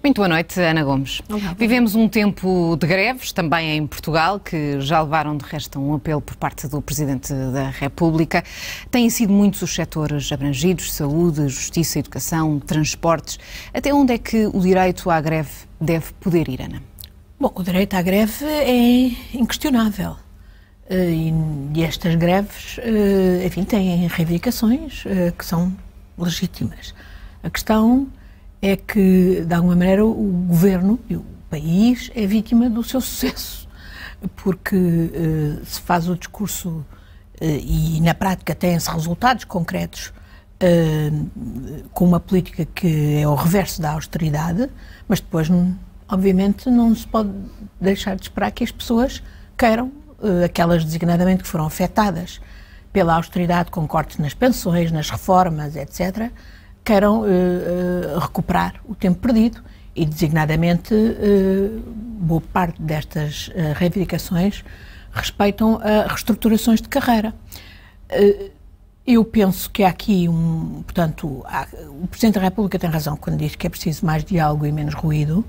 Muito boa noite, Ana Gomes. Olá. Vivemos um tempo de greves, também em Portugal, que já levaram de resto um apelo por parte do Presidente da República. Têm sido muitos os setores abrangidos: saúde, justiça, educação, transportes. Até onde é que o direito à greve deve poder ir, Ana? Bom, o direito à greve é inquestionável. E estas greves, enfim, têm reivindicações que são legítimas. A questão é que, de alguma maneira, o governo e o país é vítima do seu sucesso, porque se faz o discurso e, na prática, têm-se resultados concretos com uma política que é o reverso da austeridade, mas depois, obviamente, não se pode deixar de esperar que as pessoas queiram, aquelas designadamente que foram afetadas pela austeridade, com cortes nas pensões, nas reformas, etc., queiram recuperar o tempo perdido e, designadamente, boa parte destas reivindicações respeitam a reestruturações de carreira. Eu penso que há aqui portanto, o Presidente da República tem razão quando diz que é preciso mais diálogo e menos ruído.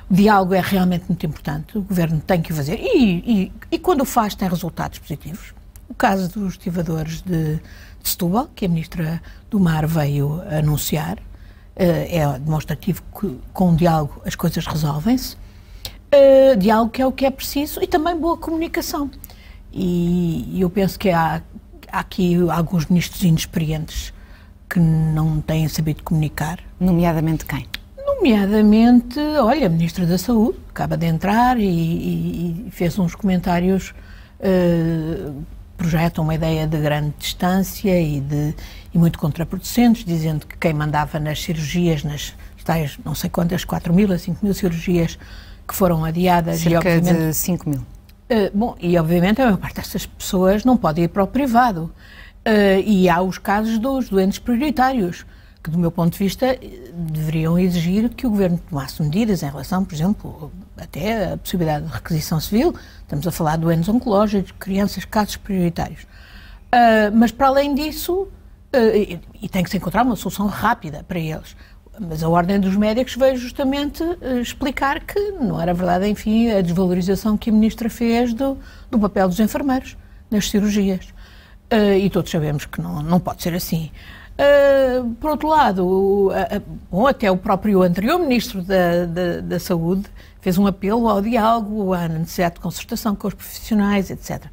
O diálogo é realmente muito importante, o Governo tem que o fazer e quando o faz tem resultados positivos. O caso dos estivadores de Setúbal, que a Ministra do Mar veio anunciar, é demonstrativo que com o diálogo as coisas resolvem-se. Diálogo que é o que é preciso e também boa comunicação. E eu penso que há aqui alguns ministros inexperientes que não têm sabido comunicar. Nomeadamente quem? Nomeadamente, olha, a Ministra da Saúde acaba de entrar e fez uns comentários projetam uma ideia de grande distância e muito contraproducentes, dizendo que quem mandava nas cirurgias, nas tais, não sei quantas, 4.000 a 5.000 cirurgias que foram adiadas. Cerca de 5.000. Bom, e obviamente a maior parte dessas pessoas não pode ir para o privado. E há os casos dos doentes prioritários, que do meu ponto de vista deveriam exigir que o Governo tomasse medidas em relação, por exemplo, até a possibilidade de requisição civil. Estamos a falar de doentes oncológicos, crianças, casos prioritários. Mas para além disso, e tem que se encontrar uma solução rápida para eles. Mas a Ordem dos Médicos veio justamente explicar que não era verdade, enfim, a desvalorização que a Ministra fez do papel dos enfermeiros nas cirurgias. E todos sabemos que não pode ser assim. Por outro lado, até o próprio anterior Ministro da Saúde fez um apelo ao diálogo, à necessidade de concertação com os profissionais, etc.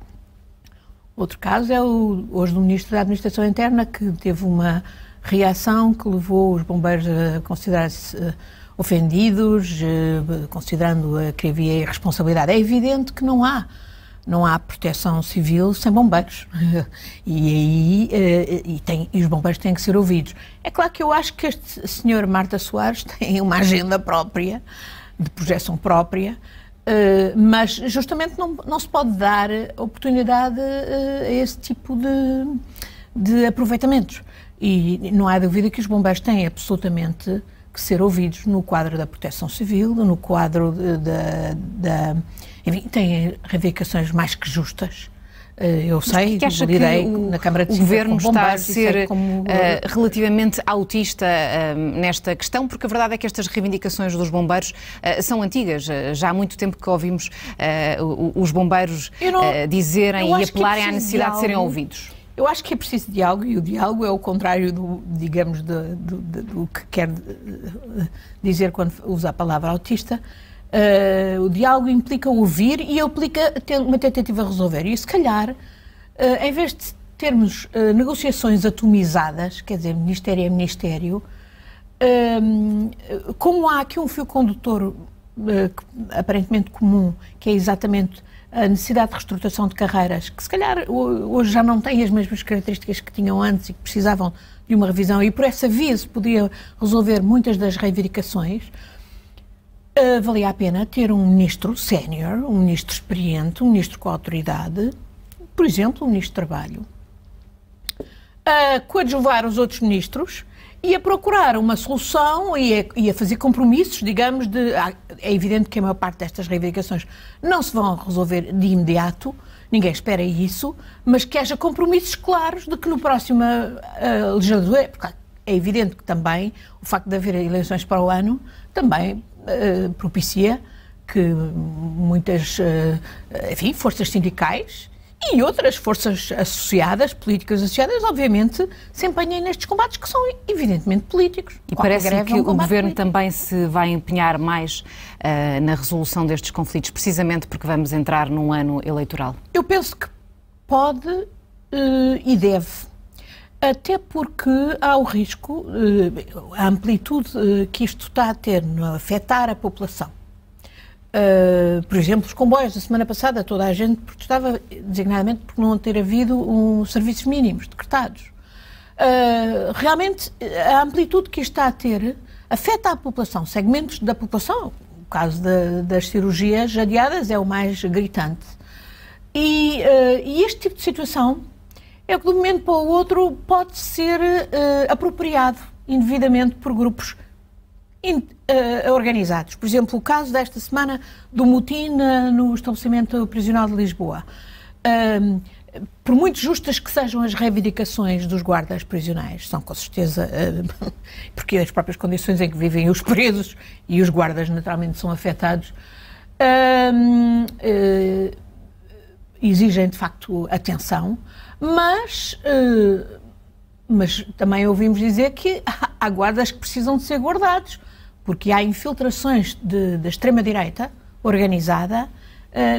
Outro caso é hoje do Ministro da Administração Interna, que teve uma reação que levou os bombeiros a considerar-se ofendidos, considerando que havia irresponsabilidade. É evidente que não há proteção civil sem bombeiros e os bombeiros têm que ser ouvidos. É claro que eu acho que este senhor Marta Soares tem uma agenda própria, de projeção própria, mas justamente não se pode dar oportunidade a esse tipo de aproveitamente. E não há dúvida que os bombeiros têm absolutamente que ser ouvidos no quadro da proteção civil, no quadro enfim, têm reivindicações mais que justas. Eu sei, lidei na Câmara de Sintra com bombeiros. O Governo está a ser relativamente autista nesta questão, porque a verdade é que estas reivindicações dos bombeiros são antigas. Já há muito tempo que ouvimos os bombeiros dizerem e apelarem à necessidade de serem ouvidos. Eu acho que é preciso diálogo, e o diálogo é o contrário do que quer dizer quando usa a palavra autista. O diálogo implica ouvir e implica uma tentativa de resolver. E se calhar, em vez de termos negociações atomizadas, quer dizer, Ministério a Ministério, como há aqui um fio condutor aparentemente comum, que é exatamente a necessidade de reestruturação de carreiras, que se calhar hoje já não têm as mesmas características que tinham antes e que precisavam de uma revisão, e por essa via se podia resolver muitas das reivindicações, valia a pena ter um ministro sénior, um ministro experiente, um ministro com autoridade, por exemplo, o ministro do Trabalho, a coadjuvar os outros ministros e a procurar uma solução e a fazer compromissos, digamos, é evidente que a maior parte destas reivindicações não se vão resolver de imediato ninguém espera isso, mas que haja compromissos claros de que no próximo legislatura, porque é evidente que também o facto de haver eleições para o ano também propicia que muitas, enfim, forças sindicais e outras forças associadas, políticas associadas, obviamente, se empenhem nestes combates que são evidentemente políticos. E parece que o Governo também se vai empenhar mais na resolução destes conflitos, precisamente porque vamos entrar num ano eleitoral. Eu penso que pode e deve. Até porque há o risco, a amplitude que isto está a ter no afetar a população. Por exemplo, os comboios, da semana passada toda a gente protestava designadamente por não ter havido serviços mínimos decretados. Realmente, a amplitude que isto está a ter afeta a população, segmentos da população. O caso das cirurgias adiadas é o mais gritante. E este tipo de situação é que de um momento para o outro pode ser apropriado indevidamente por grupos organizados. Por exemplo, o caso desta semana do motim no estabelecimento prisional de Lisboa. Por muito justas que sejam as reivindicações dos guardas prisionais, são com certeza, porque as próprias condições em que vivem os presos e os guardas naturalmente são afetados, exigem de facto atenção, mas também ouvimos dizer que há guardas que precisam de ser guardados, porque há infiltrações da extrema-direita organizada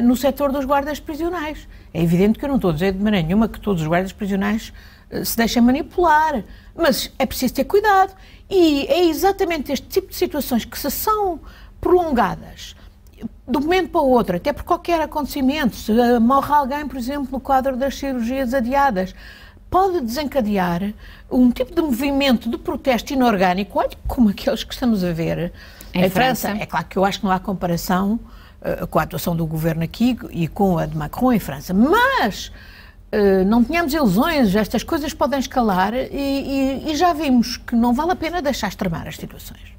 no setor dos guardas prisionais. É evidente que eu não estou a dizer de maneira nenhuma que todos os guardas prisionais se deixem manipular, mas é preciso ter cuidado. E é exatamente este tipo de situações que, se são prolongadas de um momento para o outro, até por qualquer acontecimento, se morre alguém, por exemplo, no quadro das cirurgias adiadas, pode desencadear um tipo de movimento de protesto inorgânico, olha, como aqueles que estamos a ver em França. É claro que eu acho que não há comparação com a atuação do governo aqui e com a de Macron em França, mas não tenhamos ilusões, estas coisas podem escalar e já vimos que não vale a pena deixar extremar as situações.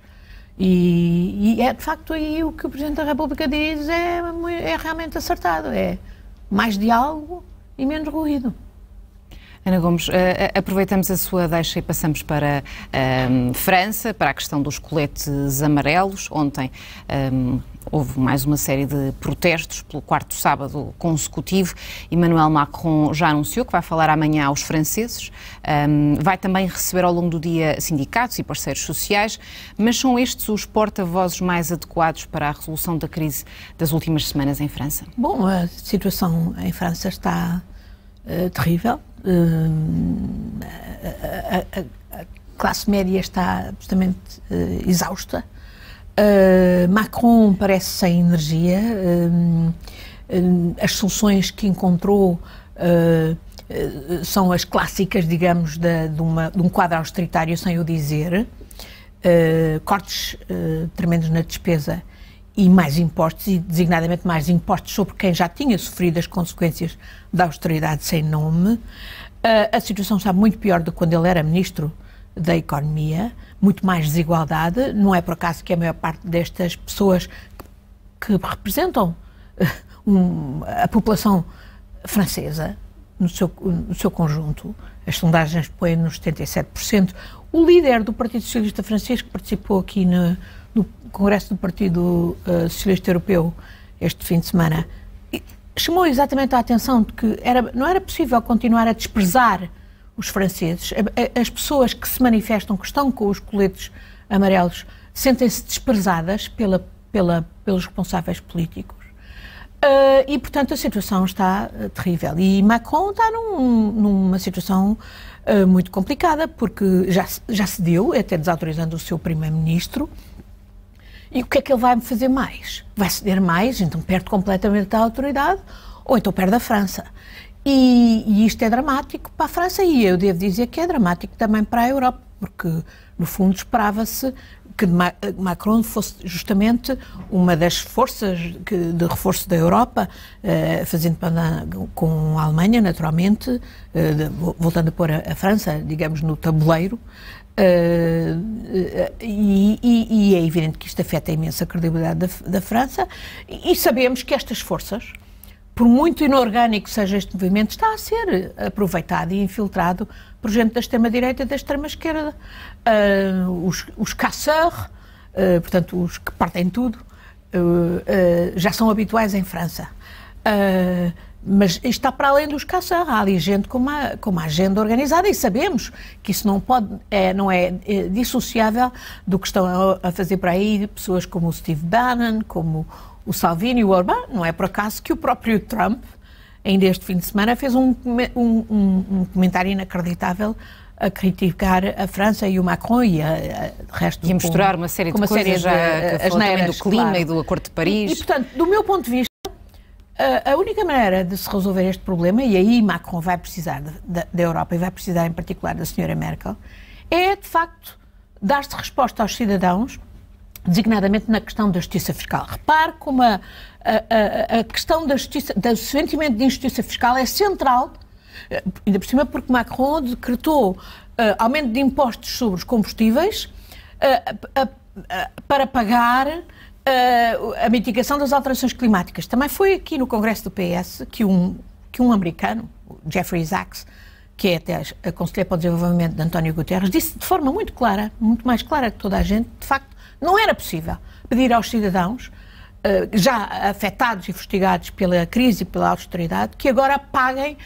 E é de facto aí o que o Presidente da República diz é realmente acertado, é mais diálogo e menos ruído. Ana Gomes, aproveitamos a sua deixa e passamos para França, para a questão dos coletes amarelos. Ontem houve mais uma série de protestos pelo quarto sábado consecutivo. Emmanuel Macron já anunciou que vai falar amanhã aos franceses. Vai também receber ao longo do dia sindicatos e parceiros sociais, mas são estes os porta-vozes mais adequados para a resolução da crise das últimas semanas em França? Bom, a situação em França está terrível. A classe média está absolutamente exausta. Macron parece sem energia. As soluções que encontrou são as clássicas, digamos, de um quadro austeritário, sem o dizer. Cortes tremendos na despesa e mais impostos, e designadamente mais impostos sobre quem já tinha sofrido as consequências da austeridade sem nome. A situação está muito pior do que quando ele era Ministro da Economia, muito mais desigualdade. Não é por acaso que a maior parte destas pessoas que representam a população francesa, no seu conjunto, as sondagens põem nos 77%. O líder do Partido Socialista Francês, que participou aqui no Congresso do Partido Socialista Europeu este fim de semana, chamou exatamente a atenção de que não era possível continuar a desprezar os franceses. As pessoas que se manifestam, que estão com os coletes amarelos, sentem-se desprezadas pelos responsáveis políticos. E, portanto, a situação está terrível. E Macron está numa situação muito complicada, porque já se deu, até desautorizando o seu primeiro-ministro. E o que é que ele vai fazer mais? Vai ceder mais, então perde completamente a autoridade, ou então perde a França. E isto é dramático para a França, e eu devo dizer que é dramático também para a Europa, porque, no fundo, esperava-se que Macron fosse justamente uma das forças de reforço da Europa, fazendo com a Alemanha, naturalmente, voltando a pôr a França, digamos, no tabuleiro. E é evidente que isto afeta a imensa credibilidade da França, e sabemos que estas forças, por muito inorgânico que seja este movimento, está a ser aproveitado e infiltrado por gente da extrema-direita e da extrema-esquerda. Os casseurs, portanto, os que partem tudo, já são habituais em França. Mas isto está para além dos caçar. Há ali gente com uma agenda organizada e sabemos que isso não é dissociável do que estão a fazer para aí pessoas como o Steve Bannon, como o Salvini e o Orbán. Não é por acaso que o próprio Trump, ainda este fim de semana, fez um comentário inacreditável a criticar a França e o Macron e o resto do e a misturar uma série de coisas, já que falou também do clima, claro, e do Acordo de Paris. E, portanto, do meu ponto de vista, a única maneira de se resolver este problema, e aí Macron vai precisar da Europa e vai precisar em particular da senhora Merkel, é de facto dar-se resposta aos cidadãos, designadamente na questão da justiça fiscal. Repare como a questão da justiça, do sentimento de injustiça fiscal é central, ainda por cima porque Macron decretou aumento de impostos sobre os combustíveis para pagar a mitigação das alterações climáticas. Também foi aqui no Congresso do PS que um americano, Jeffrey Sachs, que é até conselheiro para o desenvolvimento de António Guterres, disse de forma muito clara, muito mais clara que toda a gente, de facto, não era possível pedir aos cidadãos, já afetados e fustigados pela crise e pela austeridade, que agora paguem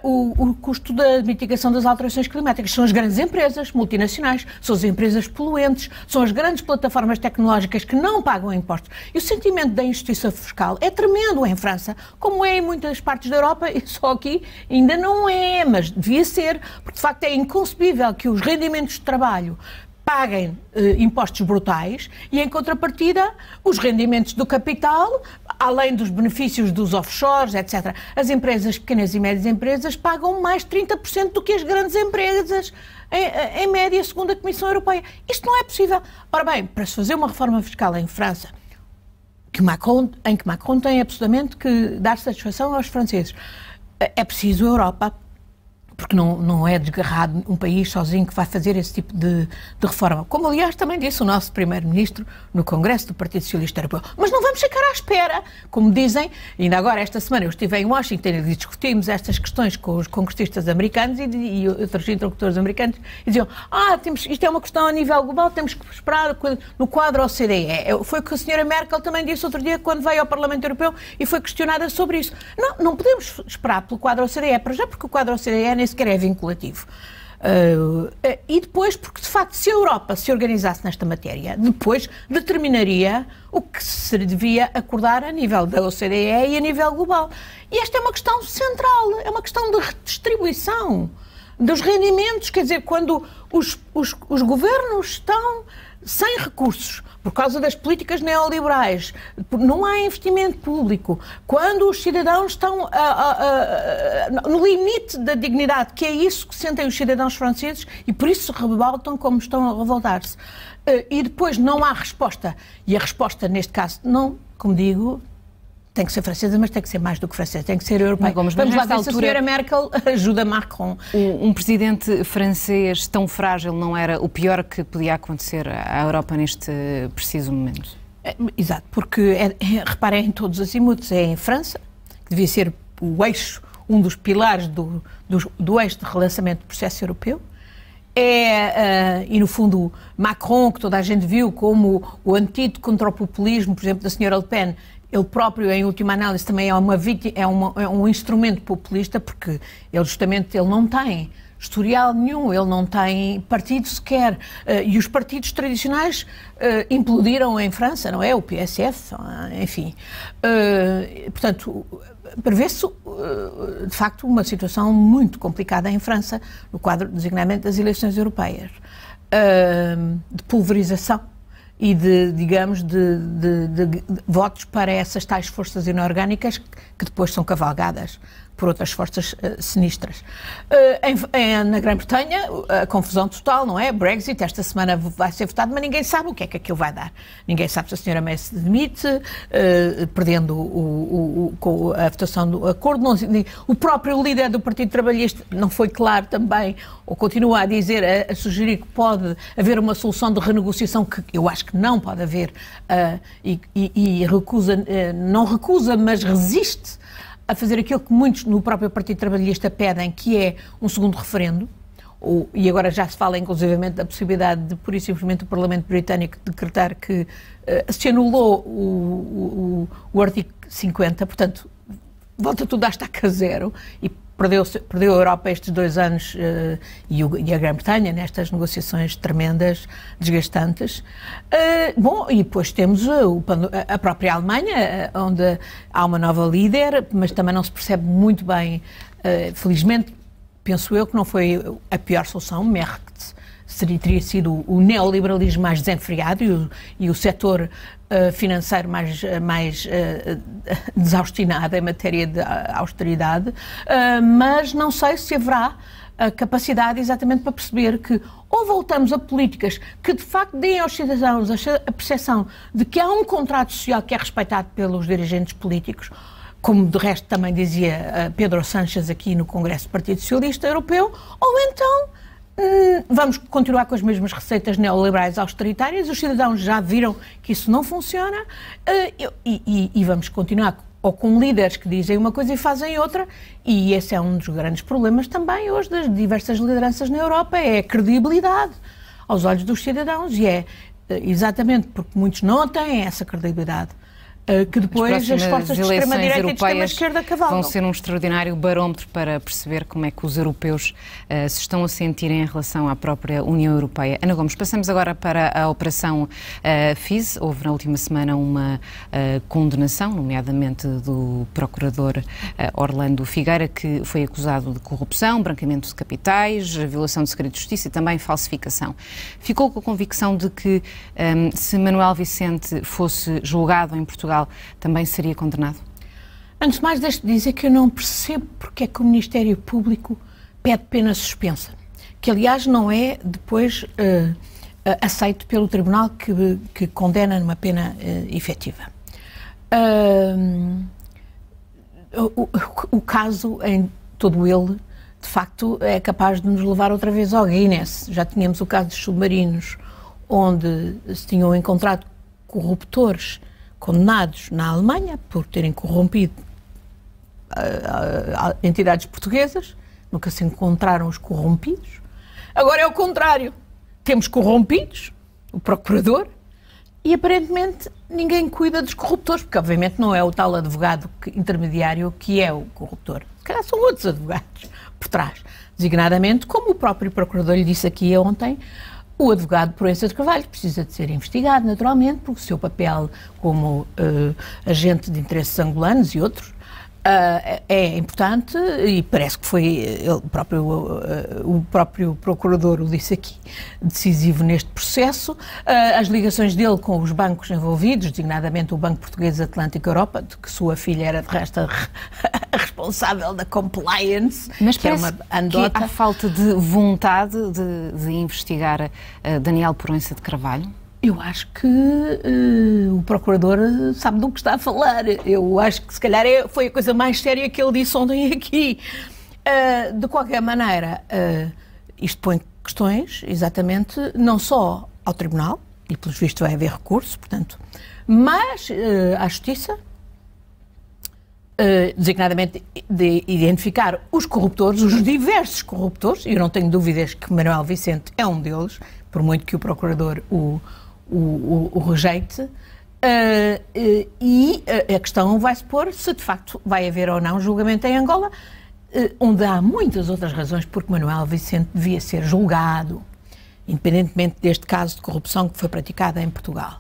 o custo da mitigação das alterações climáticas. São as grandes empresas multinacionais, são as empresas poluentes, são as grandes plataformas tecnológicas que não pagam impostos. E o sentimento da injustiça fiscal é tremendo em França, como é em muitas partes da Europa, e só aqui ainda não é, mas devia ser, porque de facto é inconcebível que os rendimentos de trabalho paguem impostos brutais e, em contrapartida, os rendimentos do capital, além dos benefícios dos offshores, etc. As empresas, pequenas e médias empresas, pagam mais 30% do que as grandes empresas, em média, segundo a Comissão Europeia. Isto não é possível. Ora bem, para se fazer uma reforma fiscal em França, em que Macron tem absolutamente que dar satisfação aos franceses, é preciso a Europa, porque não é desgarrado um país sozinho que vai fazer esse tipo de reforma. Como, aliás, também disse o nosso Primeiro-Ministro no Congresso do Partido Socialista Europeu. Mas não vamos ficar à espera. Como dizem, ainda agora, esta semana, eu estive em Washington e discutimos estas questões com os congressistas americanos e outros interlocutores americanos e diziam, isto é uma questão a nível global, temos que esperar no quadro OCDE. Foi o que a senhora Merkel também disse outro dia quando veio ao Parlamento Europeu e foi questionada sobre isso. Não podemos esperar pelo quadro OCDE, para já porque o quadro OCDE nem sequer é vinculativo. E depois, porque de facto, se a Europa se organizasse nesta matéria, depois determinaria o que se devia acordar a nível da OCDE e a nível global. E esta é uma questão central, é uma questão de redistribuição dos rendimentos, quer dizer, quando os governos estão sem recursos, por causa das políticas neoliberais, não há investimento público, quando os cidadãos estão no limite da dignidade, que é isso que sentem os cidadãos franceses e por isso se revoltam como estão a revoltar-se. E depois não há resposta. E a resposta, neste caso, não, como digo, tem que ser francesa, mas tem que ser mais do que francesa, tem que ser europeia. Vamos lá ver se a senhora Merkel ajuda Macron. Um presidente francês tão frágil não era o pior que podia acontecer à Europa neste preciso momento? Exato, porque, reparem em todos os azimutos, é em França, que devia ser o eixo, um dos pilares do eixo de relançamento do processo europeu, e no fundo Macron, que toda a gente viu como o antídoto contra o populismo, por exemplo, da senhora Le Pen. Ele próprio, em última análise, também é um instrumento populista, porque ele não tem historial nenhum, ele não tem partido sequer. E os partidos tradicionais implodiram em França, não é? O PSF, enfim. Portanto, prevê-se, de facto, uma situação muito complicada em França, no quadro, designadamente, das eleições europeias, de pulverização e de votos para essas tais forças inorgânicas que depois são cavalgadas por outras forças sinistras. Na Grã-Bretanha, a confusão total, não é? Brexit, esta semana vai ser votado, mas ninguém sabe o que é que aquilo vai dar. Ninguém sabe se a senhora May se demite, perdendo a votação do acordo. O próprio líder do Partido Trabalhista não foi claro também, ou continua a dizer, a sugerir que pode haver uma solução de renegociação, que eu acho que não pode haver, e recusa, não recusa, mas resiste a fazer aquilo que muitos no próprio Partido Trabalhista pedem, que é um segundo referendo, e agora já se fala inclusivamente da possibilidade de, pura e simplesmente, o Parlamento Britânico decretar que se anulou o artigo 50, portanto, volta tudo à estaca zero, e perdeu a Europa estes 2 anos e a Grã-Bretanha nestas negociações tremendas, desgastantes. Bom, e depois temos a própria Alemanha, onde há uma nova líder, mas também não se percebe muito bem, felizmente, penso eu que não foi a pior solução. Merkel teria sido o neoliberalismo mais desenfreado e o setor financeiro mais desaustinado em matéria de austeridade, mas não sei se haverá a capacidade exatamente para perceber que ou voltamos a políticas que de facto deem aos cidadãos a percepção de que há um contrato social que é respeitado pelos dirigentes políticos, como de resto também dizia Pedro Sánchez aqui no Congresso do Partido Socialista Europeu, ou então vamos continuar com as mesmas receitas neoliberais austeritárias, os cidadãos já viram que isso não funciona, e vamos continuar ou com líderes que dizem uma coisa e fazem outra, e esse é um dos grandes problemas também hoje das diversas lideranças na Europa, é a credibilidade aos olhos dos cidadãos, e é exatamente porque muitos não têm essa credibilidade que depois as forças de extrema-direita e de extrema-esquerda cavalgam. Vão ser um extraordinário barómetro para perceber como é que os europeus se estão a sentir em relação à própria União Europeia. Ana Gomes, passamos agora para a Operação FIS. Houve na última semana uma condenação, nomeadamente do procurador Orlando Figueira, que foi acusado de corrupção, branqueamento de capitais, violação de segredo de justiça e também falsificação. Ficou com a convicção de que se Manuel Vicente fosse julgado em Portugal, também seria condenado? Antes de mais, deixe-me dizer que eu não percebo porque é que o Ministério Público pede pena suspensa, que aliás não é depois aceito pelo Tribunal que condena numa pena efetiva. O caso, em todo ele, de facto, é capaz de nos levar outra vez ao Guinness. Já tínhamos o caso dos submarinos, onde se tinham encontrado corruptores condenados na Alemanha por terem corrompido entidades portuguesas, nunca se encontraram os corrompidos. Agora é o contrário. Temos corrompidos, o procurador, e aparentemente ninguém cuida dos corruptores, porque obviamente não é o tal advogado intermediário que é o corruptor. Se calhar são outros advogados por trás. Designadamente, como o próprio procurador lhe disse aqui ontem, o advogado Proença de Carvalho precisa de ser investigado, naturalmente, porque o seu papel como agente de interesses angolanos e outros é importante, e parece que foi o próprio procurador o disse aqui, decisivo neste processo. As ligações dele com os bancos envolvidos, designadamente o Banco Português Atlântico Europa, de que sua filha era de resto a responsável da compliance, mas que é uma anedota. Que há falta de vontade de investigar Daniel Proença de Carvalho? Eu acho que o procurador sabe do que está a falar. Eu acho que se calhar foi a coisa mais séria que ele disse ontem aqui. De qualquer maneira, isto põe questões, exatamente, não só ao Tribunal, e pelos vistos vai haver recurso, portanto, mas à Justiça, designadamente de identificar os corruptores, os diversos corruptores, e eu não tenho dúvidas que Manuel Vicente é um deles, por muito que o procurador o rejeite, e a questão vai-se pôr se de facto vai haver ou não julgamento em Angola, onde há muitas outras razões porque Manuel Vicente devia ser julgado, independentemente deste caso de corrupção que foi praticado em Portugal.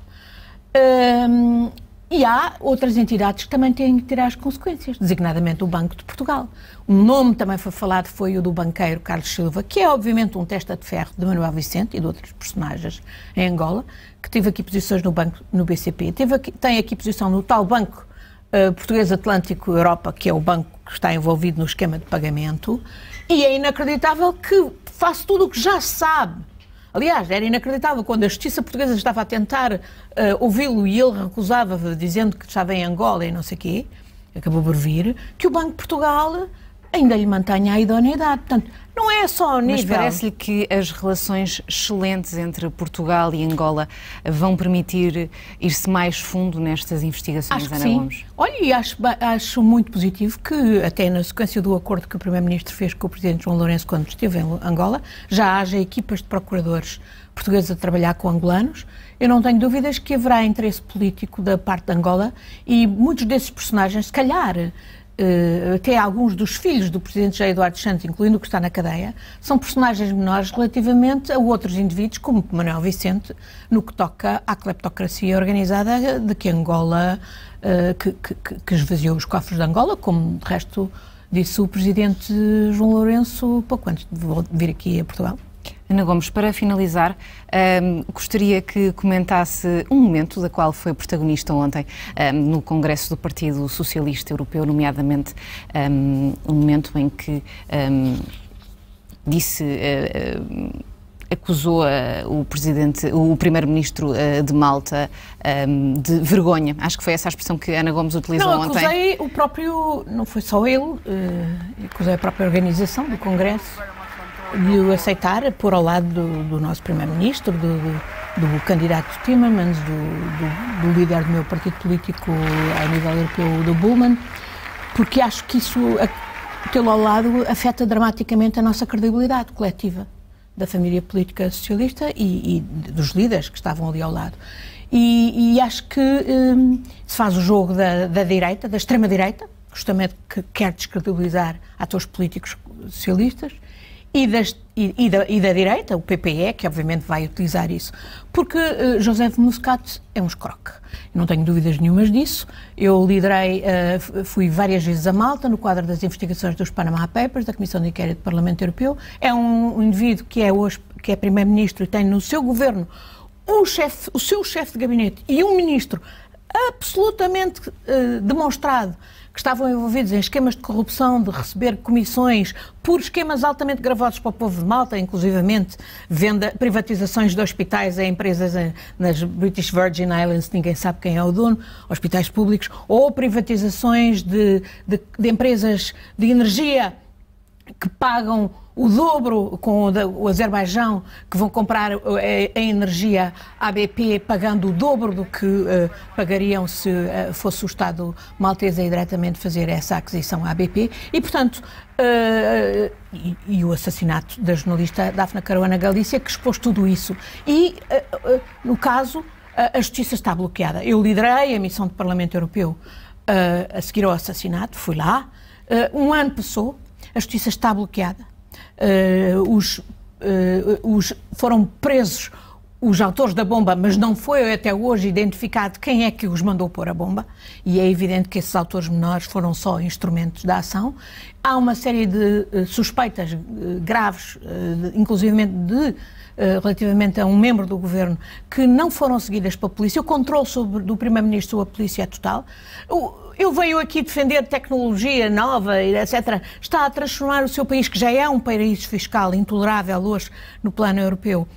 E há outras entidades que também têm que tirar as consequências, designadamente o Banco de Portugal. Um nome também foi falado, foi o do banqueiro Carlos Silva, que é obviamente um testa de ferro de Manuel Vicente e de outros personagens em Angola, que teve aqui posições no BCP, tem aqui posição no tal Banco Português Atlântico Europa, que é o banco que está envolvido no esquema de pagamento, e é inacreditável que faça tudo o que já se sabe. Aliás, era inacreditável quando a Justiça Portuguesa estava a tentar ouvi-lo e ele recusava, dizendo que estava em Angola e não sei o quê, acabou por vir, que o Banco de Portugal ainda lhe mantenha a idoneidade. Portanto, não é só ao nível... Mas parece-lhe que as relações excelentes entre Portugal e Angola vão permitir ir-se mais fundo nestas investigações, Ana Gomes? Olha, e acho muito positivo que, até na sequência do acordo que o Primeiro-Ministro fez com o Presidente João Lourenço quando esteve em Angola, já haja equipas de procuradores portugueses a trabalhar com angolanos. Eu não tenho dúvidas que haverá interesse político da parte de Angola e muitos desses personagens, se calhar... até alguns dos filhos do Presidente José Eduardo Santos, incluindo o que está na cadeia, são personagens menores relativamente a outros indivíduos, como Manuel Vicente, no que toca à cleptocracia organizada de que Angola, que esvaziou os cofres de Angola, como de resto disse o Presidente João Lourenço pouco antes de vir aqui a Portugal. Ana Gomes, para finalizar, gostaria que comentasse um momento da qual foi protagonista ontem no Congresso do Partido Socialista Europeu, nomeadamente um momento em que acusou o Primeiro-Ministro de Malta de vergonha. Acho que foi essa a expressão que Ana Gomes utilizou ontem. Não, acusei o próprio, não foi só ele, acusei a própria organização do Congresso de o aceitar, pôr ao lado do nosso Primeiro-Ministro, do candidato Timmermans, do líder do meu partido político a nível europeu, do Bullmann, porque acho que isso, tê-lo ao lado, afeta dramaticamente a nossa credibilidade coletiva da família política socialista e dos líderes que estavam ali ao lado. E acho que se faz o jogo da direita, da extrema-direita, justamente que quer descredibilizar atores políticos socialistas, e da direita, o PPE, que obviamente vai utilizar isso, porque José Muscat é um escroque. Não tenho dúvidas nenhumas disso. Eu liderei, fui várias vezes a Malta no quadro das investigações dos Panama Papers, da Comissão de Inquérito do Parlamento Europeu. É um indivíduo que é Primeiro-Ministro e tem no seu governo o seu chefe de gabinete e um ministro absolutamente demonstrado que estavam envolvidos em esquemas de corrupção, de receber comissões por esquemas altamente gravosos para o povo de Malta, inclusivamente privatizações de hospitais a empresas nas British Virgin Islands, ninguém sabe quem é o dono, hospitais públicos, ou privatizações de empresas de energia que pagam o dobro com o Azerbaijão, que vão comprar a energia à BP pagando o dobro do que pagariam se fosse o Estado maltese a diretamente fazer essa aquisição à BP. E, portanto, e o assassinato da jornalista Daphne Caruana Galícia, que expôs tudo isso. E, no caso, a justiça está bloqueada. Eu liderei a missão do Parlamento Europeu a seguir ao assassinato, fui lá, um ano passou, a justiça está bloqueada. Foram presos os autores da bomba, mas não foi até hoje identificado quem é que os mandou pôr a bomba, e é evidente que esses autores menores foram só instrumentos da ação. Há uma série de suspeitas graves, inclusivamente relativamente a um membro do governo, que não foram seguidas pela polícia. O controle do Primeiro-Ministro sobre a polícia é total. Ele veio aqui defender tecnologia nova, etc. Está a transformar o seu país, que já é um paraíso fiscal intolerável hoje no plano europeu,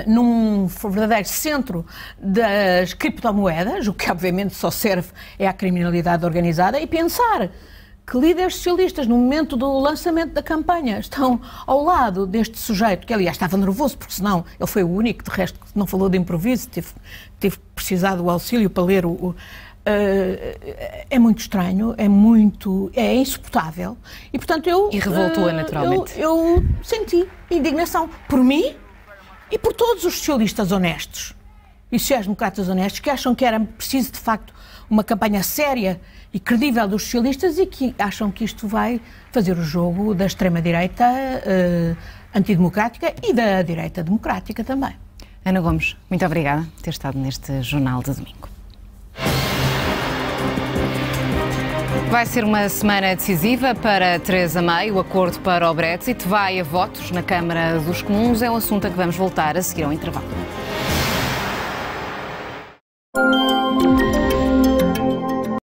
num verdadeiro centro das criptomoedas, o que obviamente só serve é à criminalidade organizada, e pensar que líderes socialistas, no momento do lançamento da campanha, estão ao lado deste sujeito, que aliás estava nervoso, porque senão ele foi o único, de resto, que não falou de improviso, teve precisado do auxílio para ler é muito estranho, é insuportável, e portanto E revoltou-a naturalmente. Eu senti indignação por mim e por todos os socialistas honestos e sociais-democratas honestos que acham que era preciso, de facto, uma campanha séria e credível dos socialistas e que acham que isto vai fazer o jogo da extrema-direita antidemocrática e da direita democrática também. Ana Gomes, muito obrigada por ter estado neste Jornal de Domingo. Vai ser uma semana decisiva para Theresa May. O acordo para o Brexit vai a votos na Câmara dos Comuns. É um assunto a que vamos voltar a seguir ao intervalo.